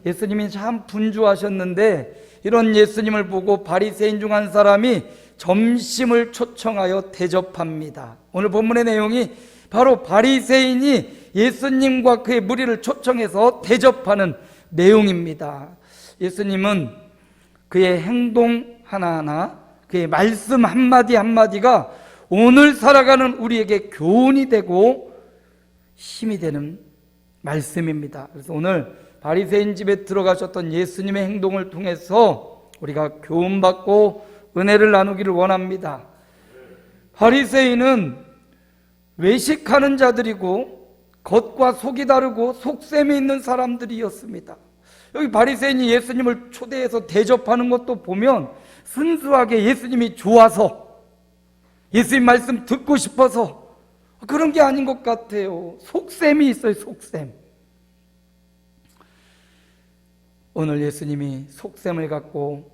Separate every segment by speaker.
Speaker 1: 예수님이 참 분주하셨는데 이런 예수님을 보고 바리새인 중 한 사람이 점심을 초청하여 대접합니다. 오늘 본문의 내용이 바로 바리새인이 예수님과 그의 무리를 초청해서 대접하는 내용입니다. 예수님은 그의 행동 하나하나, 그의 말씀 한마디 한마디가 오늘 살아가는 우리에게 교훈이 되고 힘이 되는 말씀입니다. 그래서 오늘 바리새인 집에 들어가셨던 예수님의 행동을 통해서 우리가 교훈받고 은혜를 나누기를 원합니다. 바리새인은 외식하는 자들이고 겉과 속이 다르고 속셈이 있는 사람들이었습니다. 여기 바리새인이 예수님을 초대해서 대접하는 것도 보면 순수하게 예수님이 좋아서, 예수님 말씀 듣고 싶어서 그런 게 아닌 것 같아요. 속셈이 있어요. 속셈. 오늘 예수님이 속셈을 갖고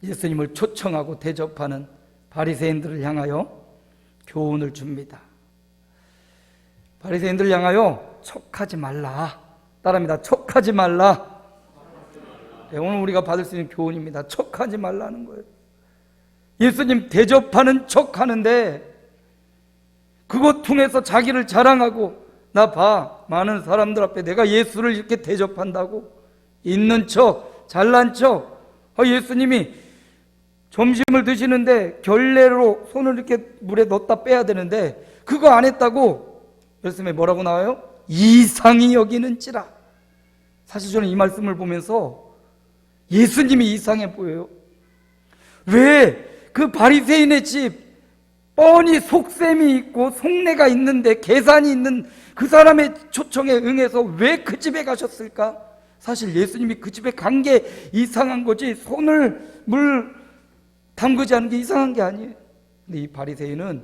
Speaker 1: 예수님을 초청하고 대접하는 바리새인들을 향하여 교훈을 줍니다. 바리새인들을 향하여 척하지 말라. 따라합니다. 척하지 말라. 네, 오늘 우리가 받을 수 있는 교훈입니다. 척하지 말라는 거예요. 예수님 대접하는 척하는데 그것 통해서 자기를 자랑하고, 나 봐, 많은 사람들 앞에 내가 예수를 이렇게 대접한다고, 있는 척, 잘난 척. 예수님이 점심을 드시는데 결례로 손을 이렇게 물에 넣었다 빼야 되는데 그거 안 했다고 예수님이 뭐라고 나와요? 이상히 여기는지라. 사실 저는 이 말씀을 보면서 예수님이 이상해 보여요. 왜 그 바리새인의 집 뻔히 속셈이 있고 속내가 있는데, 계산이 있는 그 사람의 초청에 응해서 왜 그 집에 가셨을까? 사실 예수님이 그 집에 간 게 이상한 거지, 손을 물 담그지 않은 게 이상한 게 아니에요. 근데 이 바리새인은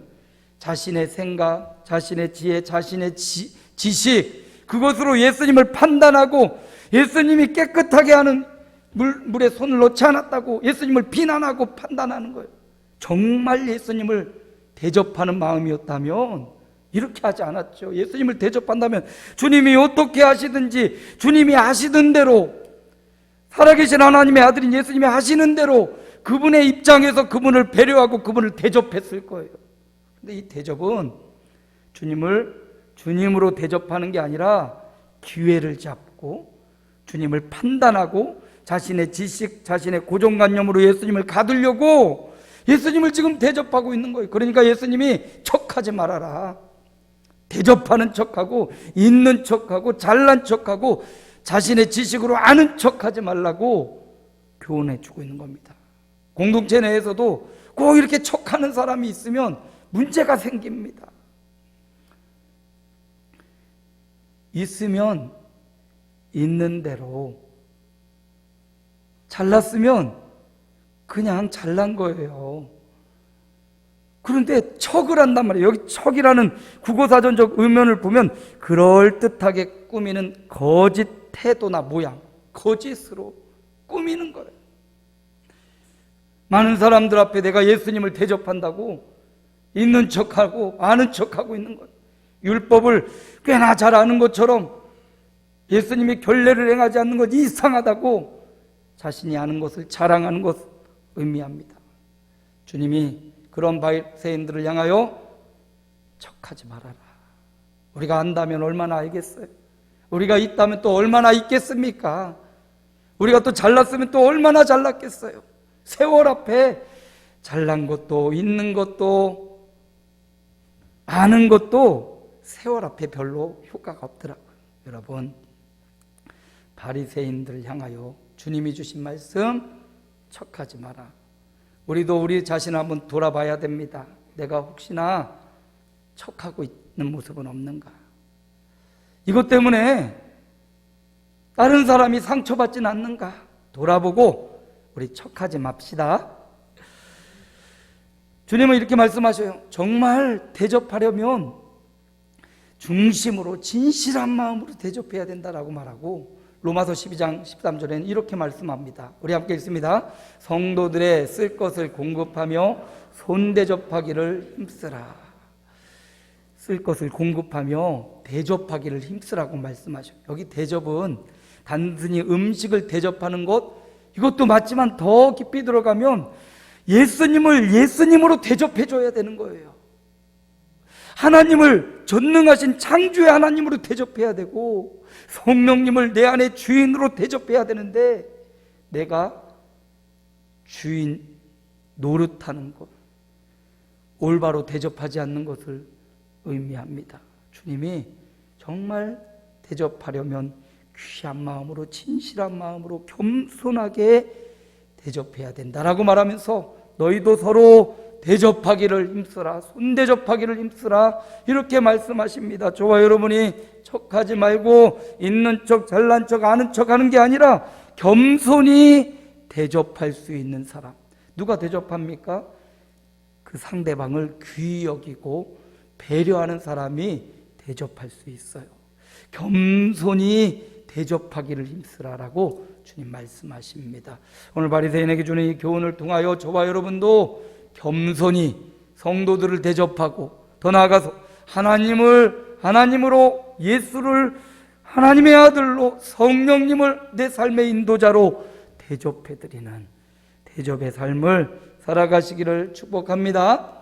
Speaker 1: 자신의 생각, 자신의 지혜, 자신의 지식, 그것으로 예수님을 판단하고 예수님이 깨끗하게 하는 물에 손을 넣지 않았다고 예수님을 비난하고 판단하는 거예요. 정말 예수님을 대접하는 마음이었다면 이렇게 하지 않았죠. 예수님을 대접한다면 주님이 어떻게 하시든지 주님이 하시던 대로, 살아계신 하나님의 아들인 예수님이 하시는 대로 그분의 입장에서 그분을 배려하고 그분을 대접했을 거예요. 근데 이 대접은 주님을 주님으로 대접하는 게 아니라 기회를 잡고 주님을 판단하고 자신의 지식, 자신의 고정관념으로 예수님을 가두려고 예수님을 지금 대접하고 있는 거예요. 그러니까 예수님이 척하지 말아라. 대접하는 척하고 있는 척하고 잘난 척하고 자신의 지식으로 아는 척하지 말라고 교훈해 주고 있는 겁니다. 공동체 내에서도 꼭 이렇게 척하는 사람이 있으면 문제가 생깁니다. 있으면 있는 대로, 잘났으면 그냥 잘난 거예요. 그런데 척을 한단 말이에요. 여기 척이라는 국어사전적 의미를 보면 그럴듯하게 꾸미는 거짓 태도나 모양, 거짓으로 꾸미는 거예요. 많은 사람들 앞에 내가 예수님을 대접한다고 있는 척하고 아는 척하고 있는 거예요. 율법을 꽤나 잘 아는 것처럼 예수님이 결례를 행하지 않는 것 이상하다고 자신이 아는 것을 자랑하는 것을 의미합니다. 주님이 그런 바리새인들을 향하여 척하지 말아라. 우리가 안다면 얼마나 알겠어요? 우리가 있다면 또 얼마나 있겠습니까? 우리가 또 잘났으면 또 얼마나 잘났겠어요? 세월 앞에 잘난 것도 있는 것도 아는 것도 세월 앞에 별로 효과가 없더라고요. 여러분, 바리새인들을 향하여 주님이 주신 말씀, 척하지 마라. 우리도 우리 자신을 한번 돌아봐야 됩니다. 내가 혹시나 척하고 있는 모습은 없는가? 이것 때문에 다른 사람이 상처받지는 않는가? 돌아보고 우리 척하지 맙시다. 주님은 이렇게 말씀하셔요. 정말 대접하려면 중심으로 진실한 마음으로 대접해야 된다라고 말하고, 로마서 12장 13절에는 이렇게 말씀합니다. 우리 함께 읽습니다. 성도들의 쓸 것을 공급하며 손대접하기를 힘쓰라. 쓸 것을 공급하며 대접하기를 힘쓰라고 말씀하셔요. 여기 대접은 단순히 음식을 대접하는 것, 이것도 맞지만 더 깊이 들어가면 예수님을 예수님으로 대접해 줘야 되는 거예요. 하나님을 전능하신 창조의 하나님으로 대접해야 되고, 성령님을 내 안에 주인으로 대접해야 되는데, 내가 주인 노릇하는 것, 올바로 대접하지 않는 것을 의미합니다. 주님이 정말 대접하려면 귀한 마음으로, 진실한 마음으로 겸손하게 대접해야 된다라고 말하면서, 너희도 서로 대접하기를 힘쓰라, 손대접하기를 힘쓰라, 이렇게 말씀하십니다. 저와 여러분이 척하지 말고 있는 척, 잘난 척, 아는 척 하는 게 아니라 겸손히 대접할 수 있는 사람. 누가 대접합니까? 그 상대방을 귀히 여기고 배려하는 사람이 대접할 수 있어요. 겸손히 대접하기를 힘쓰라라고 주님 말씀하십니다. 오늘 바리새인에게 주는 이 교훈을 통하여 저와 여러분도 겸손히 성도들을 대접하고, 더 나아가서 하나님으로, 예수를 하나님의 아들로, 성령님을 내 삶의 인도자로 대접해드리는 대접의 삶을 살아가시기를 축복합니다.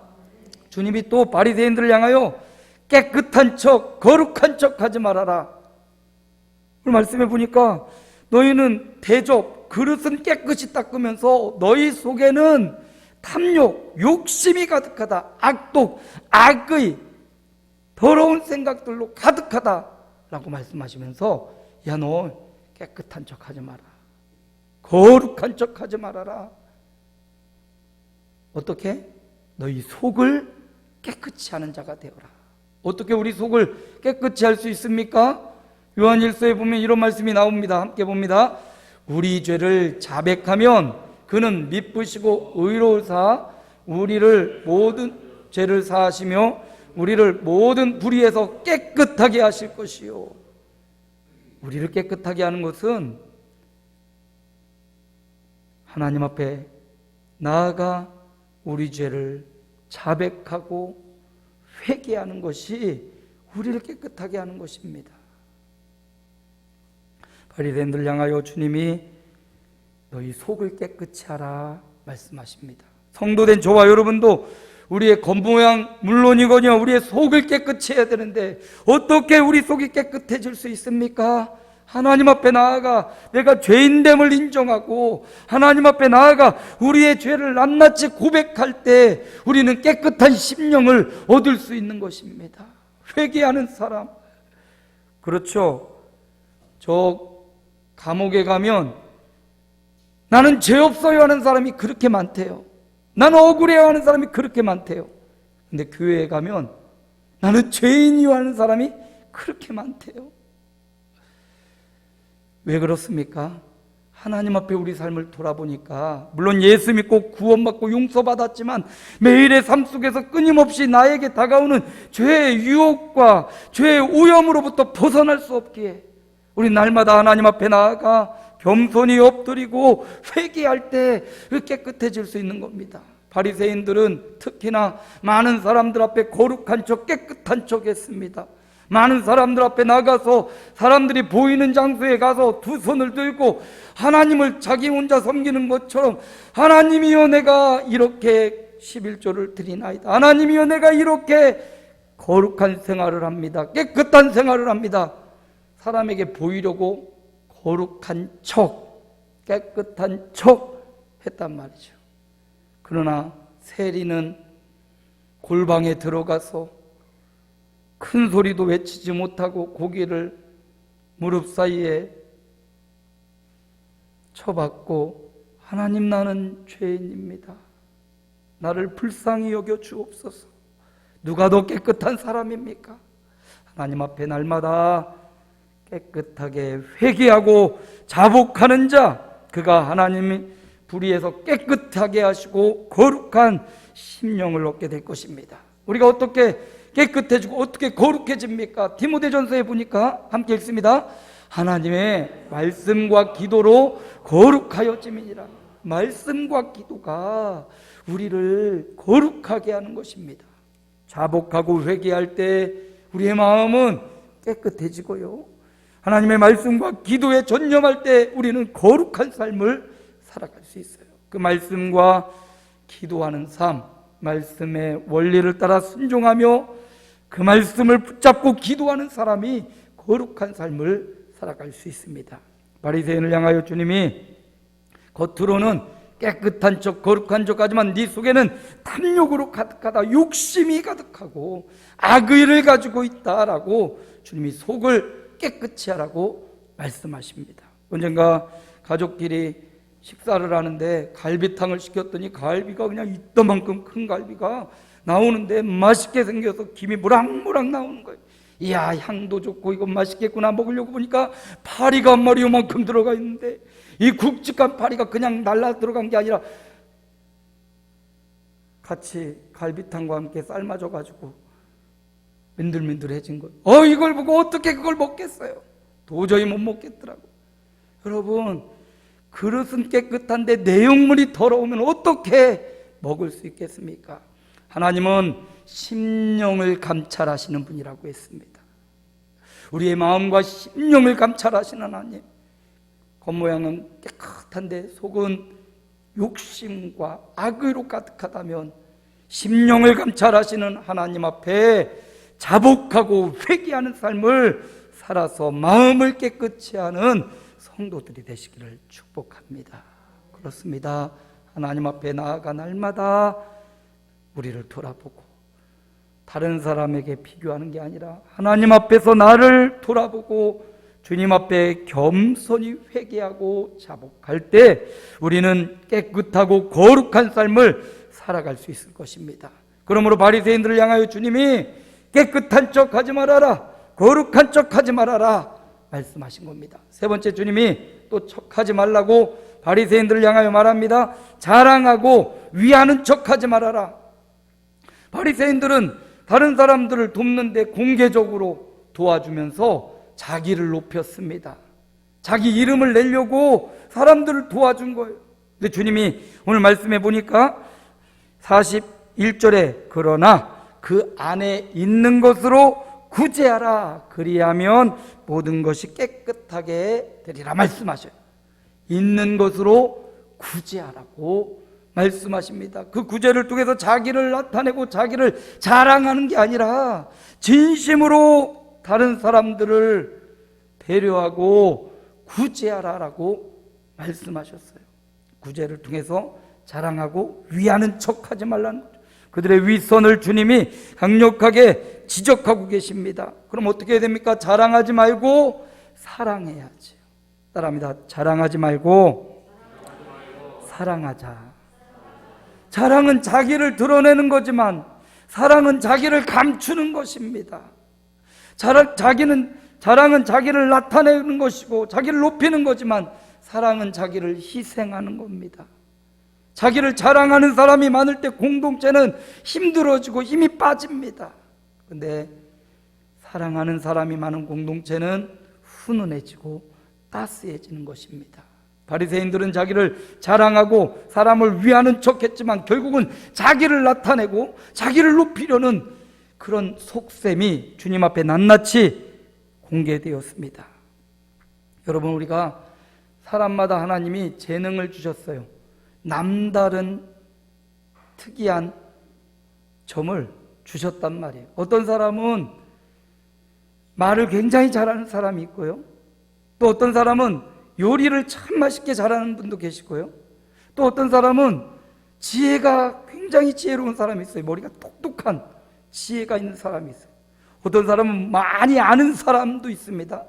Speaker 1: 주님이 또 바리새인들을 향하여 깨끗한 척, 거룩한 척 하지 말아라. 오늘 말씀해 보니까 너희는 대접, 그릇은 깨끗이 닦으면서 너희 속에는 탐욕, 욕심이 가득하다. 악독, 악의, 더러운 생각들로 가득하다 라고 말씀하시면서, 야, 너 깨끗한 척 하지 마라, 거룩한 척 하지 말아라. 어떻게? 너희 속을 깨끗이 하는 자가 되어라. 어떻게 우리 속을 깨끗이 할 수 있습니까? 요한일서에 보면 이런 말씀이 나옵니다. 함께 봅니다. 우리 죄를 자백하면 그는 미쁘시고 의로우사 우리를 모든 죄를 사하시며 우리를 모든 불의에서 깨끗하게 하실 것이요. 우리를 깨끗하게 하는 것은 하나님 앞에 나아가 우리 죄를 자백하고 회개하는 것이 우리를 깨끗하게 하는 것입니다. 바리새인들을 향하여 주님이 너희 속을 깨끗이 하라 말씀하십니다. 성도된 저와 여러분도 우리의 겉모양 물론이거니와 우리의 속을 깨끗이 해야 되는데, 어떻게 우리 속이 깨끗해질 수 있습니까? 하나님 앞에 나아가 내가 죄인됨을 인정하고 하나님 앞에 나아가 우리의 죄를 낱낱이 고백할 때 우리는 깨끗한 심령을 얻을 수 있는 것입니다. 회개하는 사람, 그렇죠. 저 감옥에 가면 나는 죄 없어요 하는 사람이 그렇게 많대요. 나는 억울해요 하는 사람이 그렇게 많대요. 근데 교회에 가면 나는 죄인이요 하는 사람이 그렇게 많대요. 왜 그렇습니까? 하나님 앞에 우리 삶을 돌아보니까, 물론 예수 믿고 구원받고 용서받았지만 매일의 삶 속에서 끊임없이 나에게 다가오는 죄의 유혹과 죄의 오염으로부터 벗어날 수 없기에 우리 날마다 하나님 앞에 나아가 겸손히 엎드리고 회개할 때 깨끗해질 수 있는 겁니다. 바리새인들은 특히나 많은 사람들 앞에 거룩한 척, 깨끗한 척 했습니다. 많은 사람들 앞에 나가서 사람들이 보이는 장소에 가서 두 손을 들고 하나님을 자기 혼자 섬기는 것처럼, 하나님이여 내가 이렇게 11조를 드리나이다, 하나님이여 내가 이렇게 거룩한 생활을 합니다, 깨끗한 생활을 합니다, 사람에게 보이려고 거룩한 척, 깨끗한 척 했단 말이죠. 그러나 세리는 골방에 들어가서 큰 소리도 외치지 못하고 고개를 무릎 사이에 쳐박고, 하나님 나는 죄인입니다, 나를 불쌍히 여겨 주옵소서. 누가 더 깨끗한 사람입니까? 하나님 앞에 날마다 깨끗하게 회개하고 자복하는 자, 그가 하나님이 불의에서 깨끗하게 하시고 거룩한 심령을 얻게 될 것입니다. 우리가 어떻게 깨끗해지고 어떻게 거룩해집니까? 디모데전서에 보니까 함께 읽습니다. 하나님의 말씀과 기도로 거룩하여짐이니라. 말씀과 기도가 우리를 거룩하게 하는 것입니다. 자복하고 회개할 때 우리의 마음은 깨끗해지고요, 하나님의 말씀과 기도에 전념할 때 우리는 거룩한 삶을 살아갈 수 있어요. 그 말씀과 기도하는 삶, 말씀의 원리를 따라 순종하며 그 말씀을 붙잡고 기도하는 사람이 거룩한 삶을 살아갈 수 있습니다. 바리새인을 향하여 주님이 겉으로는 깨끗한 척 거룩한 척하지만 네 속에는 탐욕으로 가득하다, 욕심이 가득하고 악의를 가지고 있다라고 주님이 속을 깨끗이 하라고 말씀하십니다. 언젠가 가족끼리 식사를 하는데 갈비탕을 시켰더니 갈비가 그냥 이따만큼 큰 갈비가 나오는데 맛있게 생겨서 김이 무락무락 나오는 거예요. 이야, 향도 좋고 이거 맛있겠구나. 먹으려고 보니까 파리가 한 마리 요만큼 들어가 있는데 이 굵직한 파리가 그냥 날라 들어간 게 아니라 같이 갈비탕과 함께 삶아져 가지고 민들민들해진 거예요. 이걸 보고 어떻게 그걸 먹겠어요? 도저히 못 먹겠더라고. 여러분, 그릇은 깨끗한데 내용물이 더러우면 어떻게 먹을 수 있겠습니까? 하나님은 심령을 감찰하시는 분이라고 했습니다. 우리의 마음과 심령을 감찰하시는 하나님. 겉모양은 깨끗한데 속은 욕심과 악의로 가득하다면 심령을 감찰하시는 하나님 앞에 자복하고 회개하는 삶을 살아서 마음을 깨끗이 하는 성도들이 되시기를 축복합니다. 그렇습니다. 하나님 앞에 나아가 날마다 우리를 돌아보고 다른 사람에게 비교하는 게 아니라 하나님 앞에서 나를 돌아보고 주님 앞에 겸손히 회개하고 자복할 때 우리는 깨끗하고 거룩한 삶을 살아갈 수 있을 것입니다. 그러므로 바리새인들을 향하여 주님이 깨끗한 척 하지 말아라, 거룩한 척 하지 말아라 말씀하신 겁니다. 세 번째, 주님이 또 척하지 말라고 바리새인들을 향하여 말합니다. 자랑하고 위하는 척 하지 말아라. 바리새인들은 다른 사람들을 돕는데 공개적으로 도와주면서 자기를 높였습니다. 자기 이름을 내려고 사람들을 도와준 거예요. 근데 주님이 오늘 말씀해 보니까 41절에 그러나 그 안에 있는 것으로 구제하라. 그리하면 모든 것이 깨끗하게 되리라 말씀하셔요. 있는 것으로 구제하라고 말씀하십니다. 그 구제를 통해서 자기를 나타내고 자기를 자랑하는 게 아니라 진심으로 다른 사람들을 배려하고 구제하라라고 말씀하셨어요. 구제를 통해서 자랑하고 위하는 척하지 말라는 거죠. 그들의 윗선을 주님이 강력하게 지적하고 계십니다. 그럼 어떻게 해야 됩니까? 자랑하지 말고 사랑해야지. 따라합니다. 자랑하지 말고 사랑하자. 자랑은 자기를 드러내는 거지만 사랑은 자기를 감추는 것입니다. 자랑은 자기를 나타내는 것이고 자기를 높이는 거지만 사랑은 자기를 희생하는 겁니다. 자기를 자랑하는 사람이 많을 때 공동체는 힘들어지고 힘이 빠집니다. 그런데 사랑하는 사람이 많은 공동체는 훈훈해지고 따스해지는 것입니다. 바리새인들은 자기를 자랑하고 사람을 위하는 척했지만 결국은 자기를 나타내고 자기를 높이려는 그런 속셈이 주님 앞에 낱낱이 공개되었습니다. 여러분, 우리가 사람마다 하나님이 재능을 주셨어요. 남다른 특이한 점을 주셨단 말이에요. 어떤 사람은 말을 굉장히 잘하는 사람이 있고요. 또 어떤 사람은 요리를 참 맛있게 잘하는 분도 계시고요. 또 어떤 사람은 지혜가 굉장히 지혜로운 사람이 있어요. 머리가 똑똑한 지혜가 있는 사람이 있어요. 어떤 사람은 많이 아는 사람도 있습니다.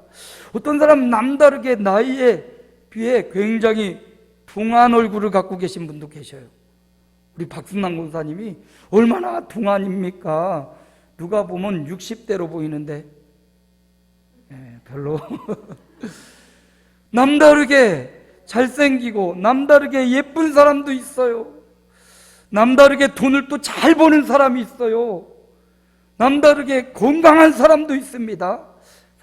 Speaker 1: 어떤 사람은 남다르게 나이에 비해 굉장히 둥한 얼굴을 갖고 계신 분도 계셔요. 우리 박순남 권사님이 얼마나 둥한입니까? 누가 보면 60대로 보이는데 별로 남다르게 잘생기고 남다르게 예쁜 사람도 있어요. 남다르게 돈을 또 잘 버는 사람이 있어요. 남다르게 건강한 사람도 있습니다.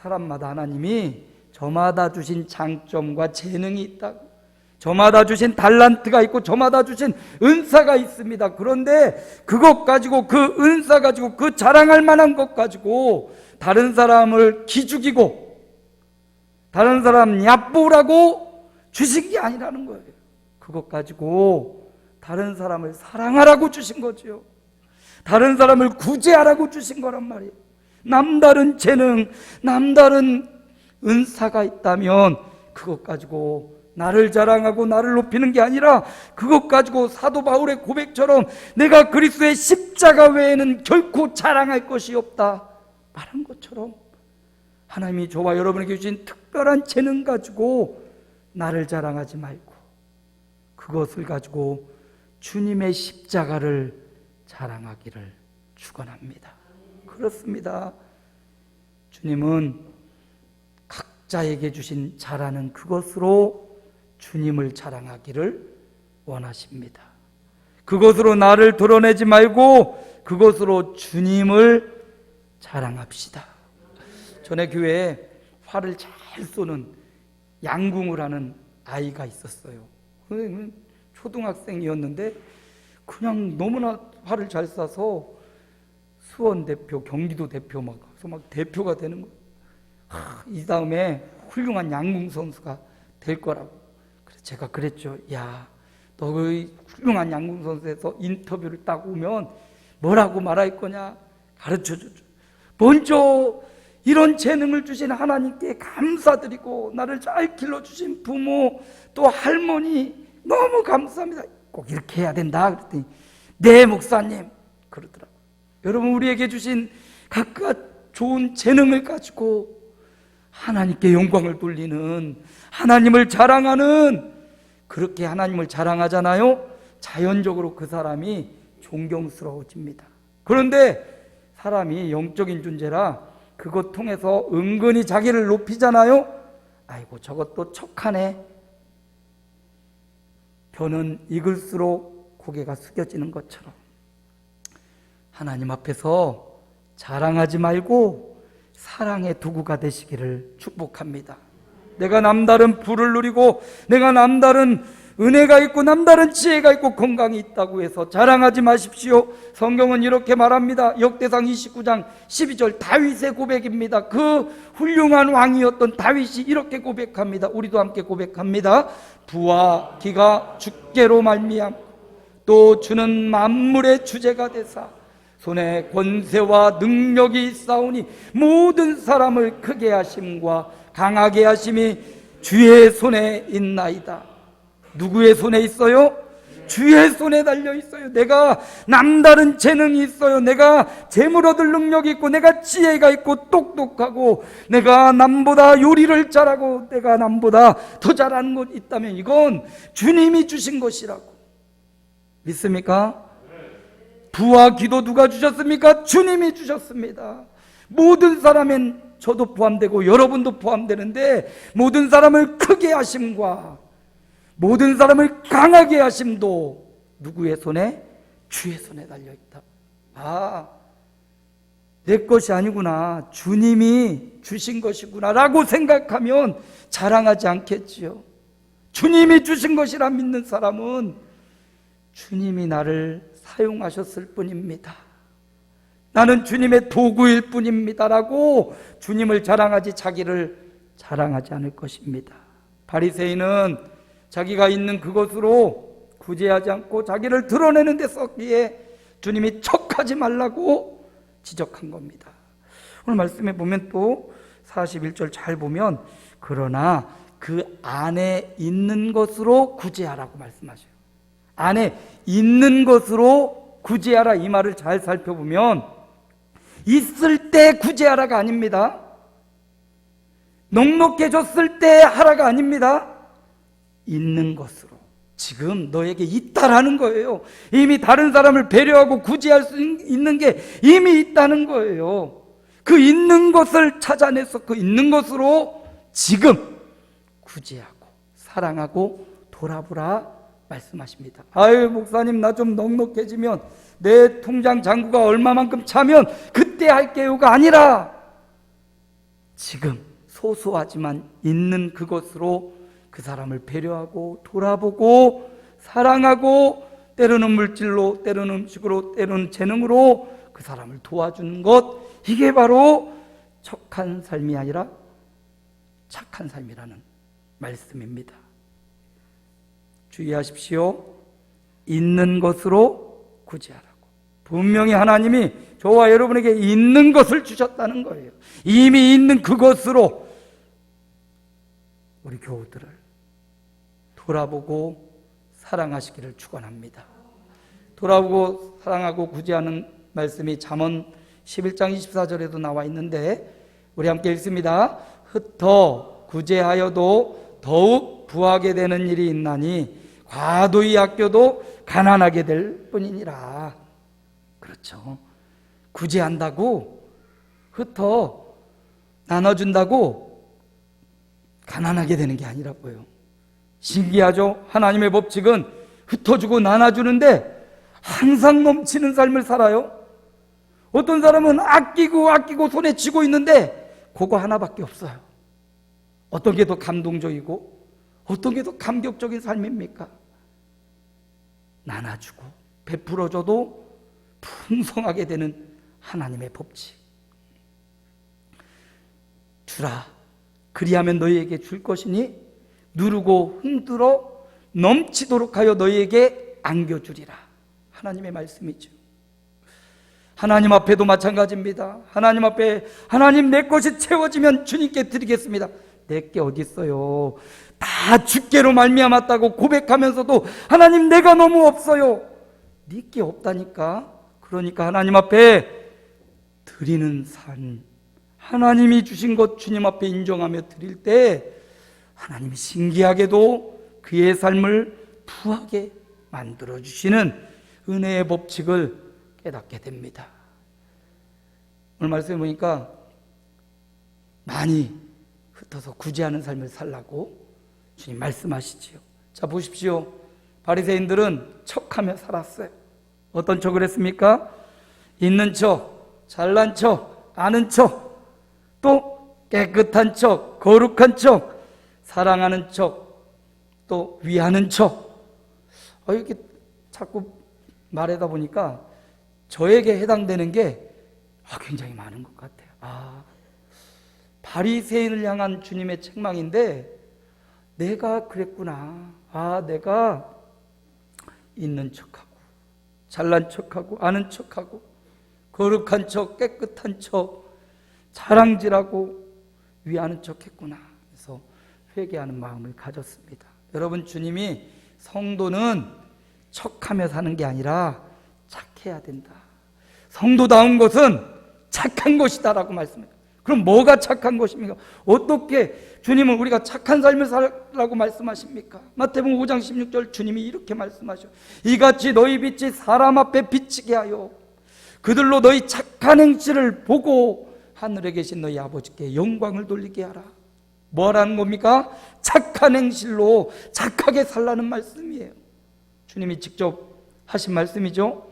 Speaker 1: 사람마다 하나님이 저마다 주신 장점과 재능이 있다고, 저마다 주신 달란트가 있고 저마다 주신 은사가 있습니다. 그런데 그것 가지고, 그 은사 가지고, 그 자랑할 만한 것 가지고 다른 사람을 기죽이고 다른 사람 얕보라고 주신 게 아니라는 거예요. 그것 가지고 다른 사람을 사랑하라고 주신 거죠. 다른 사람을 구제하라고 주신 거란 말이에요. 남다른 재능, 남다른 은사가 있다면 그것 가지고 나를 자랑하고 나를 높이는 게 아니라 그것 가지고 사도 바울의 고백처럼 내가 그리스도의 십자가 외에는 결코 자랑할 것이 없다 말한 것처럼 하나님이 저와 여러분에게 주신 특별한 재능 가지고 나를 자랑하지 말고 그것을 가지고 주님의 십자가를 자랑하기를 축원합니다. 그렇습니다. 주님은 각자에게 주신 잘하는 그것으로 주님을 자랑하기를 원하십니다. 그것으로 나를 드러내지 말고 그것으로 주님을 자랑합시다. 전에 교회에 활을 잘 쏘는 양궁을 하는 아이가 있었어요. 초등학생이었는데 그냥 너무나 활을 잘 쏴서 수원 대표, 경기도 대표 막 대표가 되는 거예요. 이 다음에 훌륭한 양궁 선수가 될 거라고. 그래서 제가 그랬죠. 야, 너 그 훌륭한 양궁 선수에서 인터뷰를 딱 오면 뭐라고 말할 거냐 가르쳐주죠. 먼저 이런 재능을 주신 하나님께 감사드리고 나를 잘 길러주신 부모 또 할머니 너무 감사합니다. 꼭 이렇게 해야 된다 그랬더니 네 목사님 그러더라고요. 여러분 우리에게 주신 각각 좋은 재능을 가지고 하나님께 영광을 돌리는 하나님을 자랑하는 그렇게 하나님을 자랑하잖아요. 자연적으로 그 사람이 존경스러워집니다. 그런데 사람이 영적인 존재라 그것 통해서 은근히 자기를 높이잖아요. 아이고 저것도 척하네. 벼는 익을수록 고개가 숙여지는 것처럼 하나님 앞에서 자랑하지 말고 사랑의 도구가 되시기를 축복합니다. 내가 남다른 부를 누리고 내가 남다른 은혜가 있고 남다른 지혜가 있고 건강이 있다고 해서 자랑하지 마십시오. 성경은 이렇게 말합니다. 역대상 29장 12절 다윗의 고백입니다. 그 훌륭한 왕이었던 다윗이 이렇게 고백합니다. 우리도 함께 고백합니다. 부와 기가 주께로 말미암고 또 주는 만물의 주제가 되사 손에 권세와 능력이 있사오니 모든 사람을 크게 하심과 강하게 하심이 주의 손에 있나이다. 누구의 손에 있어요? 주의 손에 달려 있어요. 내가 남다른 재능이 있어요. 내가 재물 얻을 능력이 있고 내가 지혜가 있고 똑똑하고 내가 남보다 요리를 잘하고 내가 남보다 더 잘하는 것 있다면 이건 주님이 주신 것이라고 믿습니까? 부와 기도 누가 주셨습니까? 주님이 주셨습니다. 모든 사람은 저도 포함되고 여러분도 포함되는데 모든 사람을 크게 하심과 모든 사람을 강하게 하심도 누구의 손에? 주의 손에 달려있다. 아, 내 것이 아니구나, 주님이 주신 것이구나 라고 생각하면 자랑하지 않겠지요. 주님이 주신 것이라 믿는 사람은 주님이 나를 사용하셨을 뿐입니다. 나는 주님의 도구일 뿐입니다 라고 주님을 자랑하지 자기를 자랑하지 않을 것입니다. 바리새인은 자기가 있는 그것으로 구제하지 않고 자기를 드러내는 데 썼기에 주님이 척하지 말라고 지적한 겁니다. 오늘 말씀에 보면 또 41절 잘 보면 그러나 그 안에 있는 것으로 구제하라고 말씀하셔요. 안에 있는 것으로 구제하라 이 말을 잘 살펴보면 있을 때 구제하라가 아닙니다. 넉넉해졌을 때 하라가 아닙니다. 있는 것으로 지금 너에게 있다라는 거예요. 이미 다른 사람을 배려하고 구제할 수 있는 게 이미 있다는 거예요. 그 있는 것을 찾아내서 그 있는 것으로 지금 구제하고 사랑하고 돌아보라 말씀하십니다. 아유 목사님 나 좀 넉넉해지면 내 통장 잔고가 얼마만큼 차면 그때 할게요가 아니라 지금 소소하지만 있는 그것으로 그 사람을 배려하고 돌아보고 사랑하고 때로는 물질로 때로는 음식으로 때로는 재능으로 그 사람을 도와주는 것, 이게 바로 척한 삶이 아니라 착한 삶이라는 말씀입니다. 주의하십시오. 있는 것으로 구제하라고. 분명히 하나님이 저와 여러분에게 있는 것을 주셨다는 거예요. 이미 있는 그것으로 우리 교우들을 돌아보고 사랑하시기를 축원합니다. 돌아보고 사랑하고 구제하는 말씀이 잠언 11장 24절에도 나와 있는데 우리 함께 읽습니다. 흩어 구제하여도 더욱 부하게 되는 일이 있나니 과도히 아껴도 가난하게 될 뿐이니라. 그렇죠. 구제한다고 흩어 나눠준다고 가난하게 되는 게 아니라고요. 신기하죠? 하나님의 법칙은 흩어주고 나눠주는데 항상 넘치는 삶을 살아요. 어떤 사람은 아끼고 손에 쥐고 있는데 그거 하나밖에 없어요. 어떤 게 더 감동적이고 어떤 게 더 감격적인 삶입니까? 나눠주고 베풀어줘도 풍성하게 되는 하나님의 법칙. 주라, 그리하면 너희에게 줄 것이니 누르고 흔들어 넘치도록 하여 너희에게 안겨주리라. 하나님의 말씀이죠. 하나님 앞에도 마찬가지입니다. 하나님 앞에 하나님 내 것이 채워지면 주님께 드리겠습니다. 내게 어디 있어요? 다 주께로 말미암았다고 고백하면서도 하나님 내가 너무 없어요. 네게 없다니까. 그러니까 하나님 앞에 드리는 삶, 하나님이 주신 것 주님 앞에 인정하며 드릴 때 하나님이 신기하게도 그의 삶을 부하게 만들어주시는 은혜의 법칙을 깨닫게 됩니다. 오늘 말씀해 보니까 많이 흩어서 구제하는 삶을 살라고 주님 말씀하시지요. 자, 보십시오. 바리새인들은 척하며 살았어요. 어떤 척을 했습니까? 있는 척, 잘난 척, 아는 척, 또 깨끗한 척, 거룩한 척, 사랑하는 척, 또 위하는 척. 이렇게 자꾸 말하다 보니까 저에게 해당되는 게 굉장히 많은 것 같아요. 바리새인을 향한 주님의 책망인데 내가 그랬구나. 내가 있는 척하고 잘난 척하고 아는 척하고 거룩한 척, 깨끗한 척, 자랑질하고 위하는 척했구나. 그래서 회개하는 마음을 가졌습니다. 여러분, 주님이 성도는 척하며 사는 게 아니라 착해야 된다. 성도다운 것은 착한 것이다라고 말씀해요. 그럼 뭐가 착한 것입니까? 어떻게 주님은 우리가 착한 삶을 살라고 말씀하십니까? 마태복음 5장 16절 주님이 이렇게 말씀하셔. 이같이 너희 빛이 사람 앞에 비치게 하여 그들로 너희 착한 행실을 보고 하늘에 계신 너희 아버지께 영광을 돌리게 하라. 뭐라는 겁니까? 착한 행실로 착하게 살라는 말씀이에요. 주님이 직접 하신 말씀이죠.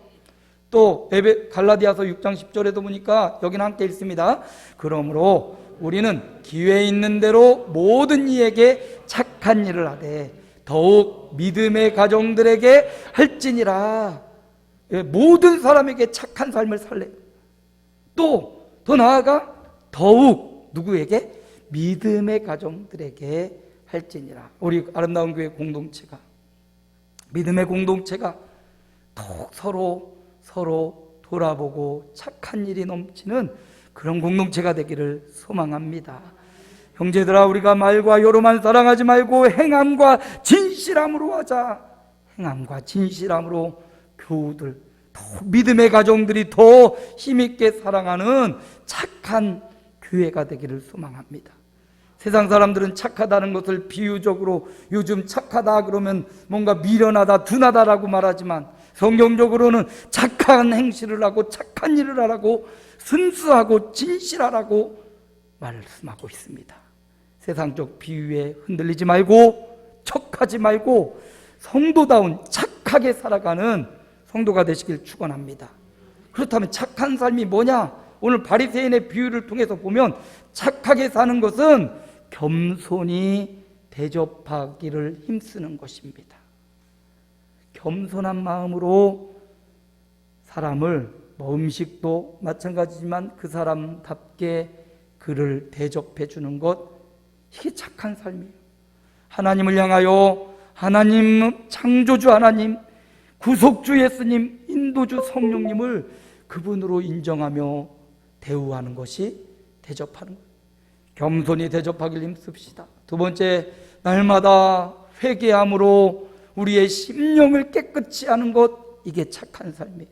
Speaker 1: 또 갈라디아서 6장 10절에도 보니까 여기는 함께 읽습니다. 그러므로 우리는 기회 있는 대로 모든 이에게 착한 일을 하되 더욱 믿음의 가정들에게 할지니라. 모든 사람에게 착한 삶을 살래. 또 더 나아가 더욱 누구에게? 믿음의 가정들에게 할지니라. 우리 아름다운 교회 공동체가, 믿음의 공동체가 더욱 서로 돌아보고 착한 일이 넘치는 그런 공동체가 되기를 소망합니다. 형제들아, 우리가 말과 여로만 사랑하지 말고 행함과 진실함으로 하자. 행함과 진실함으로 교우들, 더 믿음의 가정들이 더 힘있게 사랑하는 착한 교회가 되기를 소망합니다. 세상 사람들은 착하다는 것을 비유적으로 요즘 착하다 그러면 뭔가 미련하다, 둔하다라고 말하지만 성경적으로는 착한 행실을 하고 착한 일을 하라고, 순수하고 진실하라고 말씀하고 있습니다. 세상적 비유에 흔들리지 말고 척하지 말고 성도다운 착하게 살아가는 성도가 되시길 축원합니다. 그렇다면 착한 삶이 뭐냐? 오늘 바리새인의 비유를 통해서 보면 착하게 사는 것은 겸손히 대접하기를 힘쓰는 것입니다. 겸손한 마음으로 사람을, 음식도 마찬가지지만 그 사람답게 그를 대접해 주는 것, 이게 착한 삶이에요. 하나님을 향하여 하나님, 창조주 하나님, 구속주 예수님, 인도주 성령님을 그분으로 인정하며 대우하는 것이 대접하는 거예요. 겸손히 대접하길 힘씁시다. 두 번째, 날마다 회개함으로 우리의 심령을 깨끗이 하는 것, 이게 착한 삶이에요.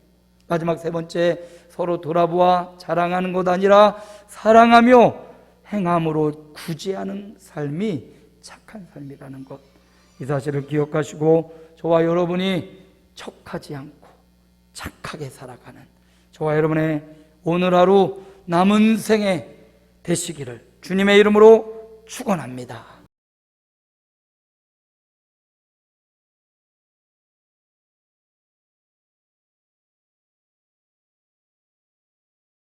Speaker 1: 마지막 세 번째, 서로 돌아보아 자랑하는 것 아니라 사랑하며 행함으로 구제하는 삶이 착한 삶이라는 것, 이 사실을 기억하시고 저와 여러분이 척하지 않고 착하게 살아가는 저와 여러분의 오늘 하루 남은 생에 되시기를 주님의 이름으로 축원합니다.